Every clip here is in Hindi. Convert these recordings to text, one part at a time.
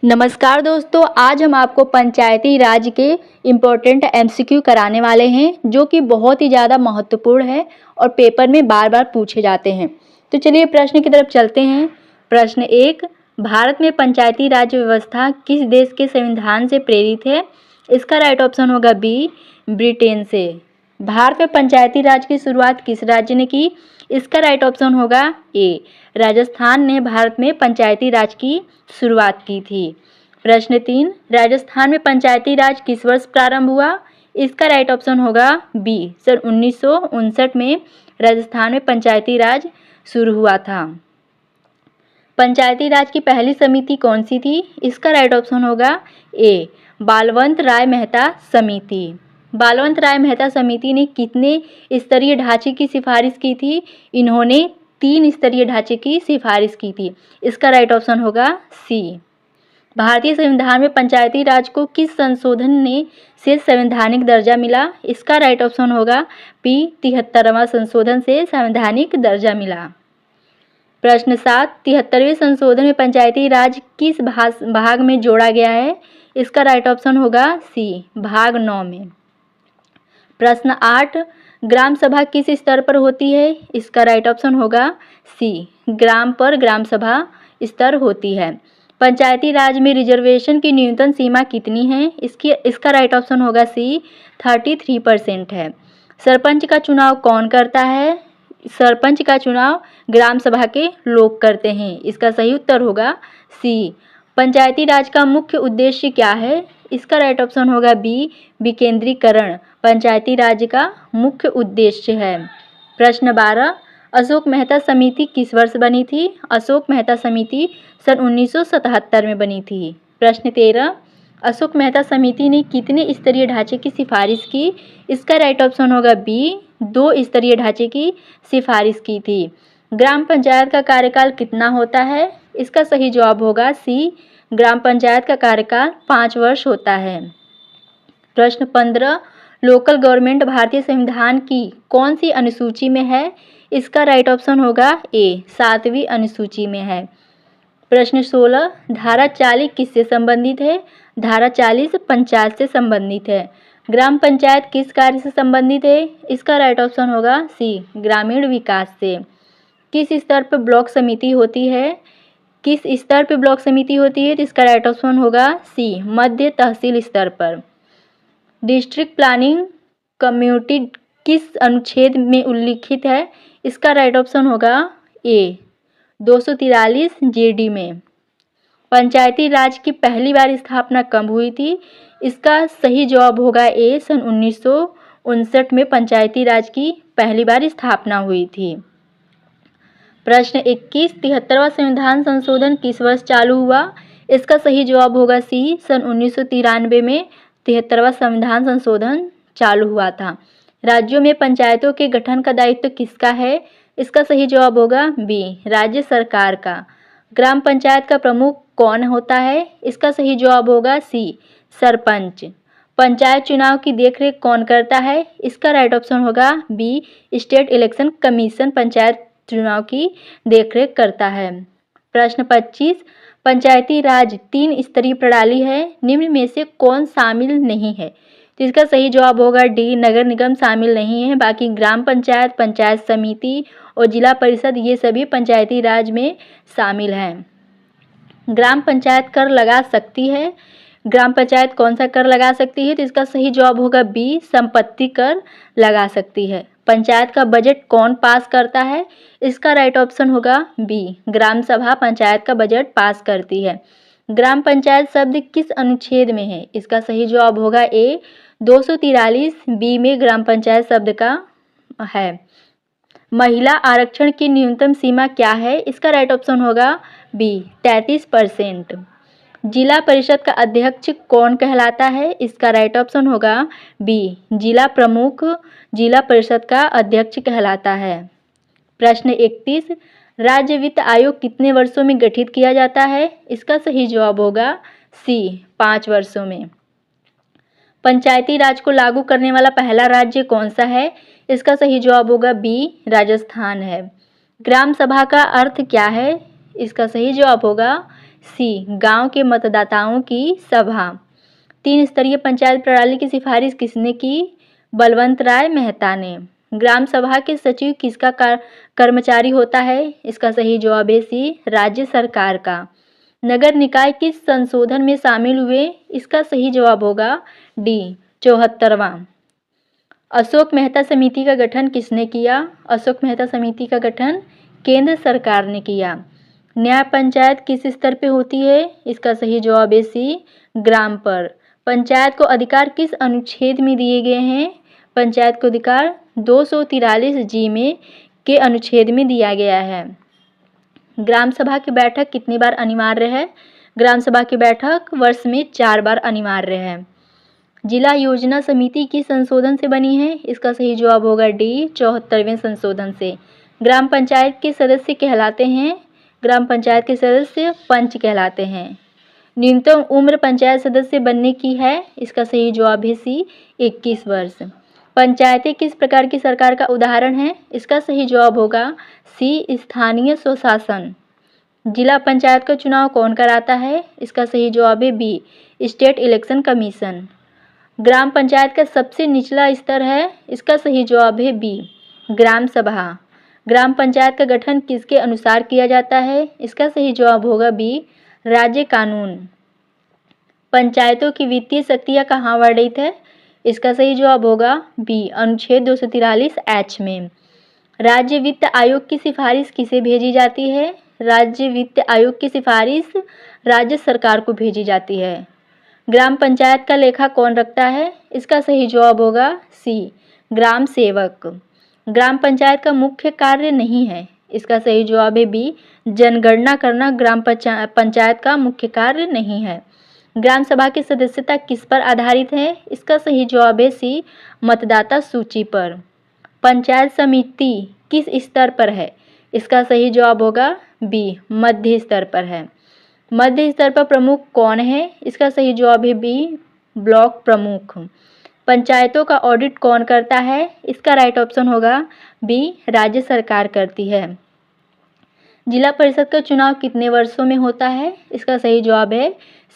नमस्कार दोस्तों, आज हम आपको पंचायती राज के इम्पोर्टेंट एमसीक्यू कराने वाले हैं जो कि बहुत ही ज़्यादा महत्वपूर्ण है और पेपर में बार बार पूछे जाते हैं। तो चलिए प्रश्न की तरफ चलते हैं। प्रश्न 1, भारत में पंचायती राज व्यवस्था किस देश के संविधान से प्रेरित है? इसका राइट ऑप्शन होगा बी, ब्रिटेन से। भारत में पंचायती राज की शुरुआत किस राज्य ने की? इसका राइट ऑप्शन होगा ए, राजस्थान ने भारत में पंचायती राज की शुरुआत की थी। प्रश्न 3, राजस्थान में पंचायती राज किस वर्ष प्रारंभ हुआ? इसका राइट ऑप्शन होगा बी, सन 1959 में राजस्थान में पंचायती राज शुरू हुआ था। पंचायती राज की पहली समिति कौन सी थी? इसका राइट ऑप्शन होगा ए, बालवंत राय मेहता समिति। बालवंत राय मेहता समिति ने कितने स्तरीय ढांचे की सिफारिश की थी? इन्होंने 3 स्तरीय ढांचे की सिफारिश की थी। इसका राइट ऑप्शन होगा सी। भारतीय संविधान में पंचायती राज को किस संशोधन ने से संवैधानिक दर्जा मिला? इसका राइट ऑप्शन होगा पी, 73वां संशोधन से संवैधानिक दर्जा मिला। प्रश्न 7, 73वें संशोधन में पंचायती राज किस भाग में जोड़ा गया है? इसका राइट ऑप्शन होगा सी, भाग 9 में। प्रश्न 8, ग्राम सभा किस स्तर पर होती है? इसका राइट ऑप्शन होगा सी, ग्राम पर ग्राम सभा स्तर होती है। पंचायती राज में रिजर्वेशन की न्यूनतम सीमा कितनी है? इसका राइट ऑप्शन होगा सी, 33% है। सरपंच का चुनाव कौन करता है? सरपंच का चुनाव ग्राम सभा के लोग करते हैं। इसका सही उत्तर होगा सी। पंचायती राज का मुख्य उद्देश्य क्या है? इसका राइट ऑप्शन होगा बी, विकेंद्रीकरण पंचायती राज का मुख्य उद्देश्य है। प्रश्न 12, अशोक मेहता समिति किस वर्ष बनी थी? अशोक मेहता समिति सन 1977 में बनी थी। प्रश्न 13, अशोक मेहता समिति ने कितने स्तरीय ढांचे की सिफारिश की? इसका राइट ऑप्शन होगा बी, 2 स्तरीय ढांचे की सिफारिश की थी। ग्राम पंचायत का कार्यकाल कितना होता है? इसका सही जवाब होगा सी, ग्राम पंचायत का कार्यकाल 5 वर्ष होता है। प्रश्न 15, लोकल गवर्नमेंट भारतीय संविधान की कौन सी अनुसूची में है? इसका राइट ऑप्शन होगा ए, 7वीं अनुसूची में है। प्रश्न 16, धारा 40 किससे संबंधित है? धारा 40 पंचायत से संबंधित है। ग्राम पंचायत किस कार्य से संबंधित है? इसका राइट ऑप्शन होगा सी, ग्रामीण विकास से। किस स्तर पर ब्लॉक समिति होती है? किस स्तर पर ब्लॉक समिति होती है? तो इसका राइट ऑप्शन होगा सी, मध्य तहसील स्तर पर। डिस्ट्रिक्ट प्लानिंग कम्युनिटी किस अनुच्छेद में उल्लिखित है? इसका राइट ऑप्शन होगा ए, 243 जेडी में। पंचायती राज की पहली बार स्थापना कब हुई थी? इसका सही जवाब होगा ए, सन 1959 में पंचायती राज की पहली बार स्थापना हुई थी। प्रश्न 21, 73वां संविधान संशोधन किस वर्ष चालू हुआ? इसका सही जवाब होगा सी, सन 1993 में 73वां संविधान संशोधन चालू हुआ था। राज्यों में पंचायतों के गठन का दायित्व किसका है? इसका सही जवाब होगा बी, राज्य सरकार का। ग्राम पंचायत का प्रमुख कौन होता है? इसका सही जवाब होगा सी, सरपंच। पंचायत चुनाव की देखरेख कौन करता है? इसका राइट ऑप्शन होगा B, state election commission panchayat चुनाव की देखरेख करता है। प्रश्न 25, पंचायती राज 3 स्तरीय प्रणाली है, निम्न में से कौन शामिल नहीं है? तो इसका सही जवाब होगा डी, नगर निगम शामिल नहीं है। बाकी ग्राम पंचायत, पंचायत समिति और जिला परिषद ये सभी पंचायती राज में शामिल हैं। ग्राम पंचायत कर लगा सकती है। ग्राम पंचायत कौन सा कर लगा सकती है? तो इसका सही जवाब होगा बी, संपत्ति कर लगा सकती है। पंचायत का बजट कौन पास करता है? इसका राइट ऑप्शन होगा बी, ग्राम सभा पंचायत का बजट पास करती है। ग्राम पंचायत शब्द किस अनुच्छेद में है? इसका सही जवाब होगा ए, 243 बी में ग्राम पंचायत शब्द का है। महिला आरक्षण की न्यूनतम सीमा क्या है? इसका राइट ऑप्शन होगा बी, 33%। जिला परिषद का अध्यक्ष कौन कहलाता है? इसका राइट ऑप्शन होगा बी, जिला प्रमुख जिला परिषद का अध्यक्ष कहलाता है। प्रश्न 31, राज्य वित्त आयोग कितने वर्षों में गठित किया जाता है? इसका सही जवाब होगा सी, 5 वर्षों में। पंचायती राज को लागू करने वाला पहला राज्य कौन सा है? इसका सही जवाब होगा बी, राजस्थान है। ग्राम सभा का अर्थ क्या है? इसका सही जवाब होगा सी गांव के मतदाताओं की सभा। 3 स्तरीय पंचायत प्रणाली की सिफारिश किसने की? बलवंत राय मेहता ने। ग्राम सभा के सचिव किसका कर्मचारी होता है? इसका सही जवाब है सी राज्य सरकार का। नगर निकाय किस संशोधन में शामिल हुए? इसका सही जवाब होगा डी 74वां। अशोक मेहता समिति का गठन किसने किया? अशोक मेहता समिति का गठन केंद्र सरकार ने किया। न्याय पंचायत किस स्तर पे होती है? इसका सही जवाब है सी ग्राम पर। पंचायत को अधिकार किस अनुच्छेद में दिए गए हैं? पंचायत को अधिकार 243 जी में के अनुच्छेद में दिया गया है। ग्राम सभा की बैठक कितनी बार अनिवार्य है? ग्राम सभा की बैठक वर्ष में 4 बार अनिवार्य है। जिला योजना समिति किस संशोधन से बनी है? इसका सही जवाब होगा डी 74वें संशोधन से। ग्राम पंचायत के सदस्य कहलाते हैं? ग्राम पंचायत के सदस्य पंच कहलाते हैं। न्यूनतम उम्र पंचायत सदस्य बनने की है? इसका सही जवाब है सी 21 वर्ष। पंचायतें किस प्रकार की सरकार का उदाहरण है? इसका सही जवाब होगा सी स्थानीय स्वशासन। जिला पंचायत का चुनाव कौन कराता है? इसका सही जवाब है बी स्टेट इलेक्शन कमीशन। ग्राम पंचायत का सबसे निचला स्तर है? इसका सही जवाब है बी ग्राम सभा। ग्राम पंचायत का गठन किसके अनुसार किया जाता है? इसका सही जवाब होगा बी राज्य कानून। पंचायतों की वित्तीय शक्तियाँ कहाँ वर्णित है? इसका सही जवाब होगा बी अनुच्छेद 243 एच में। राज्य वित्त आयोग की सिफारिश किसे भेजी जाती है? राज्य वित्त आयोग की सिफारिश राज्य सरकार को भेजी जाती है। ग्राम पंचायत का लेखा कौन रखता है? इसका सही जवाब होगा सी ग्राम सेवक। ग्राम पंचायत का मुख्य कार्य नहीं है। इसका सही जवाब है बी जनगणना करना ग्राम पंचायत का मुख्य कार्य नहीं है। ग्राम सभा की सदस्यता किस पर आधारित है? इसका सही जवाब है सी मतदाता सूची पर। पंचायत समिति किस स्तर पर है? इसका सही जवाब होगा बी मध्य स्तर पर है। मध्य स्तर पर प्रमुख कौन है? इसका सही जवाब है बी ब्लॉक प्रमुख। पंचायतों का ऑडिट कौन करता है? इसका राइट ऑप्शन होगा बी राज्य सरकार करती है। जिला परिषद का चुनाव कितने वर्षों में होता है? इसका सही जवाब है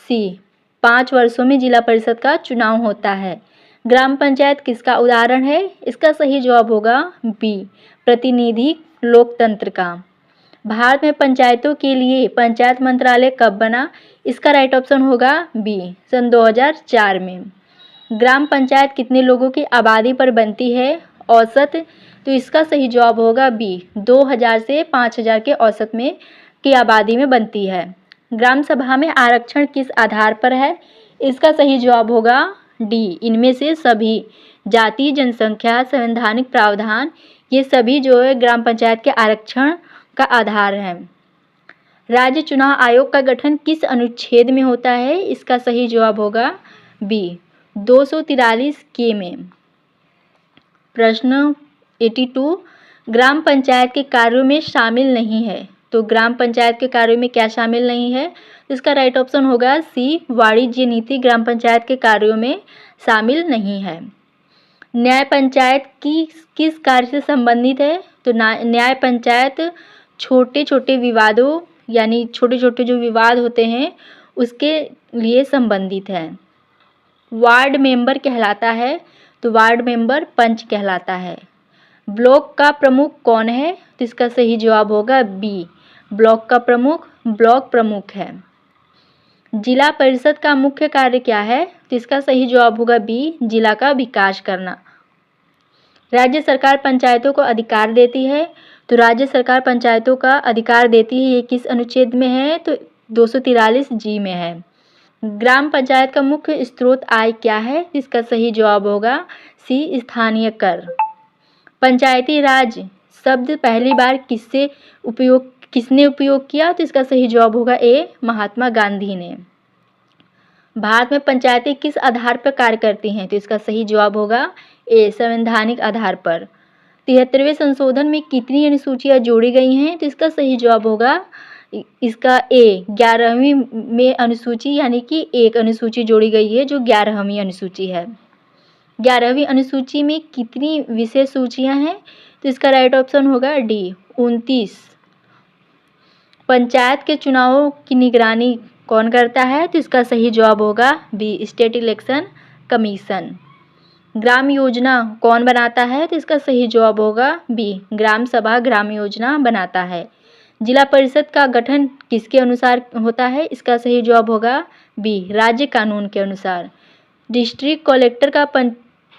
सी 5 वर्षों में जिला परिषद का चुनाव होता है। ग्राम पंचायत किसका उदाहरण है? इसका सही जवाब होगा बी प्रतिनिधि लोकतंत्र का। भारत में पंचायतों के लिए पंचायत मंत्रालय कब बना? इसका राइट ऑप्शन होगा बी सन 2004 में। ग्राम पंचायत कितने लोगों की आबादी पर बनती है औसत? तो इसका सही जवाब होगा बी 2000 से 5000 के औसत में की आबादी में बनती है। ग्राम सभा में आरक्षण किस आधार पर है? इसका सही जवाब होगा डी इनमें से सभी। जाति, जनसंख्या, संवैधानिक प्रावधान ये सभी जो है ग्राम पंचायत के आरक्षण का आधार है। राज्य चुनाव आयोग का गठन किस अनुच्छेद में होता है? इसका सही जवाब होगा बी 243 के में। प्रश्न 82 ग्राम पंचायत के कार्यों में शामिल नहीं है। तो ग्राम पंचायत के कार्यों में क्या शामिल नहीं है? इसका राइट ऑप्शन होगा सी वाणिज्य नीति ग्राम पंचायत के कार्यों में शामिल नहीं है। न्याय पंचायत किस कार्य से संबंधित है? तो न्याय पंचायत छोटे छोटे विवादों यानी छोटे छोटे जो विवाद होते हैं उसके लिए संबंधित है। वार्ड मेंबर कहलाता है? तो वार्ड मेंबर पंच कहलाता है। ब्लॉक का प्रमुख कौन है? तो इसका सही जवाब होगा बी ब्लॉक का प्रमुख ब्लॉक प्रमुख है। जिला परिषद का मुख्य कार्य क्या है? तो इसका सही जवाब होगा बी जिला का विकास करना। राज्य सरकार पंचायतों को अधिकार देती है? तो राज्य सरकार पंचायतों का अधिकार देती है, ये किस अनुच्छेद में है? तो 243 जी में है। ग्राम पंचायत का मुख्य स्रोत आय क्या है? इसका सही जवाब होगा सी स्थानीय कर। पंचायती राज शब्द पहली बार किसने उपयोग किया? तो इसका सही जवाब होगा ए महात्मा गांधी ने। भारत में पंचायतें किस आधार पर कार्य करती हैं? तो इसका सही जवाब होगा ए संवैधानिक आधार पर। 73वें संशोधन में कितनी अनुसूचियां जोड़ी गई हैं? तो इसका सही जवाब होगा इसका ए 11वीं में अनुसूची यानी कि एक अनुसूची जोड़ी गई है जो 11वीं अनुसूची है। 11वीं अनुसूची में कितनी विशेष सूचियां हैं? तो इसका राइट ऑप्शन होगा डी 29। पंचायत के चुनावों की निगरानी कौन करता है? तो इसका सही जवाब होगा B, state election commission. Gram Yojana कौन बनाता है? तो इसका सही जवाब होगा बी, ग्राम सभा ग्राम योजना बनाता है। जिला परिषद का गठन किसके अनुसार होता है? इसका सही जवाब होगा बी, राज्य कानून के अनुसार। डिस्ट्रिक्ट कलेक्टर का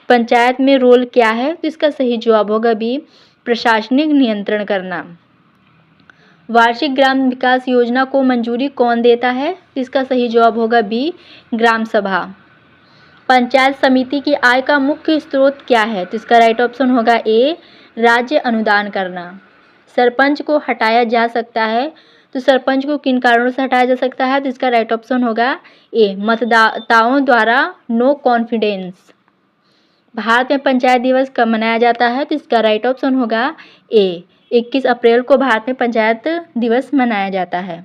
पंचायत में रोल क्या है? तो इसका सही जवाब होगा बी, प्रशासनिक नियंत्रण करना। वार्षिक ग्राम विकास योजना को मंजूरी कौन देता है? तो इसका सही जवाब होगा बी, ग्राम सभा। पंचायत समिति की आय का मुख्य स्रोत क्या है? तो इसका राइट ऑप्शन होगा ए, राज्य अनुदान करना। सरपंच को हटाया जा सकता है, तो सरपंच को किन कारणों से हटाया जा सकता है? तो इसका राइट ऑप्शन होगा ए, मतदाताओं द्वारा नो कॉन्फिडेंस। भारत में पंचायत दिवस कब मनाया जाता है? तो इसका राइट ऑप्शन होगा ए, 21 अप्रैल को भारत में पंचायत दिवस मनाया जाता है।